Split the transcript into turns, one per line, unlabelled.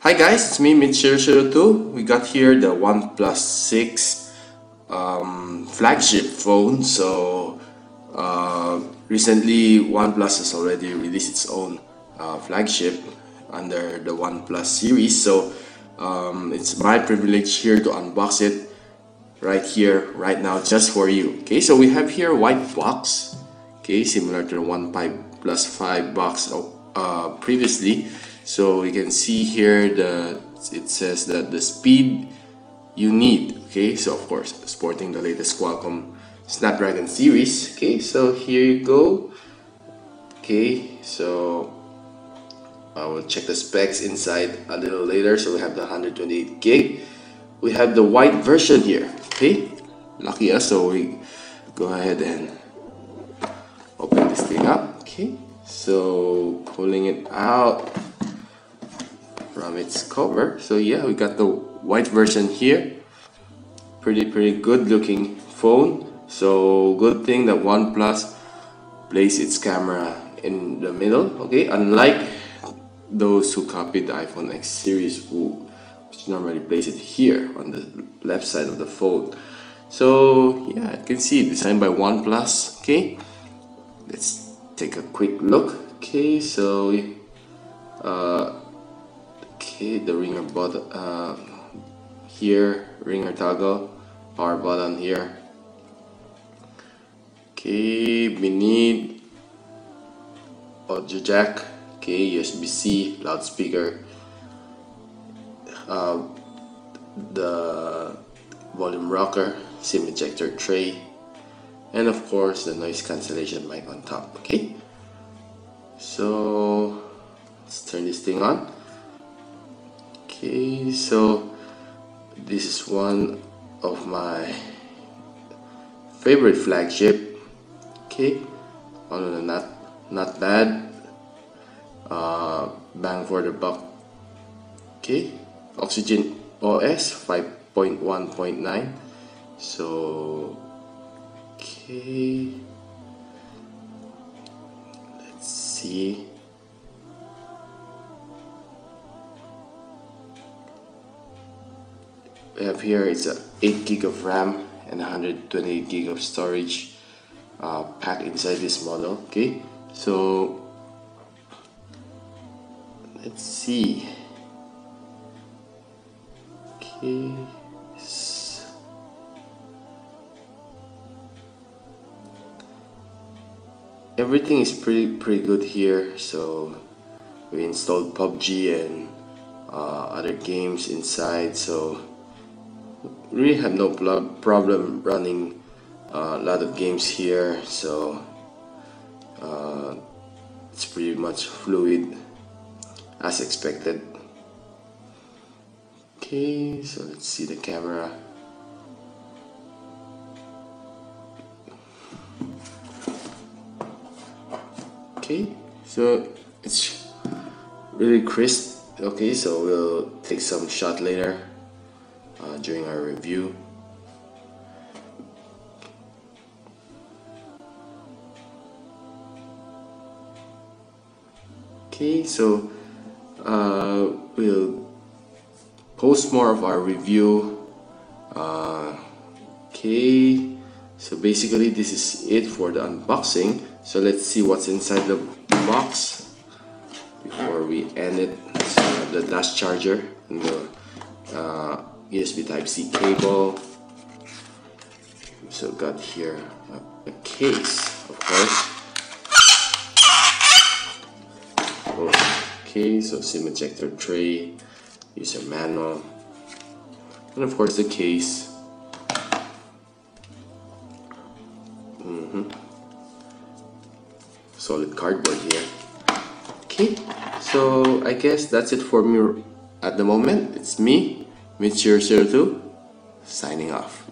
Hi guys, it's me Mitch002. We got here the OnePlus 6 flagship phone. So recently OnePlus has already released its own flagship under the OnePlus series. So it's my privilege here to unbox it right here, right now, just for you. Okay, so we have here a white box. Okay, similar to the OnePlus 5 box previously. So you can see here it says that the speed you need. Okay, so of course sporting the latest Qualcomm Snapdragon series. Okay, so here you go. Okay, so I will check the specs inside a little later. So we have the 128 gig. We have the white version here. Okay, lucky us. So we go ahead and open this thing up. Okay, so pulling it out from its cover. So yeah, we got the white version here. Pretty good looking phone. So good thing that OnePlus placed its camera in the middle. Okay, unlike those who copied the iPhone X series, which normally place it here on the left side of the phone. So yeah, you can see designed by OnePlus. Okay, let's take a quick look. Okay, so okay, the ringer button here, ringer toggle, power button here. Okay, we need audio jack. Okay, USB-C, loudspeaker, the volume rocker, SIM ejector tray, and of course the noise cancellation mic on top. Okay, so let's turn this thing on. Okay, so this is one of my favorite flagship. Okay, although not bad. Bang for the buck. Okay, Oxygen OS 5.1.9. So okay, let's see. We have here, it's a 8 gig of RAM and 128 gig of storage packed inside this model. Okay, so let's see. Okay, everything is pretty good here. So we installed PUBG and other games inside, so really have no problem running a lot of games here. So it's pretty much fluid as expected. Okay, so let's see the camera. Okay, so it's really crisp. Okay, so we'll take some shot later during our review. Okay, so we'll post more of our review. Okay, so basically this is it for the unboxing. So let's see what's inside the box before we end it. So we have the dash charger and the USB Type-C cable. So got here a case, of course. Okay, so SIM ejector tray, user manual, and of course the case. Solid cardboard here. Okay, so I guess that's it for me at the moment. It's me, Mitch002, signing off.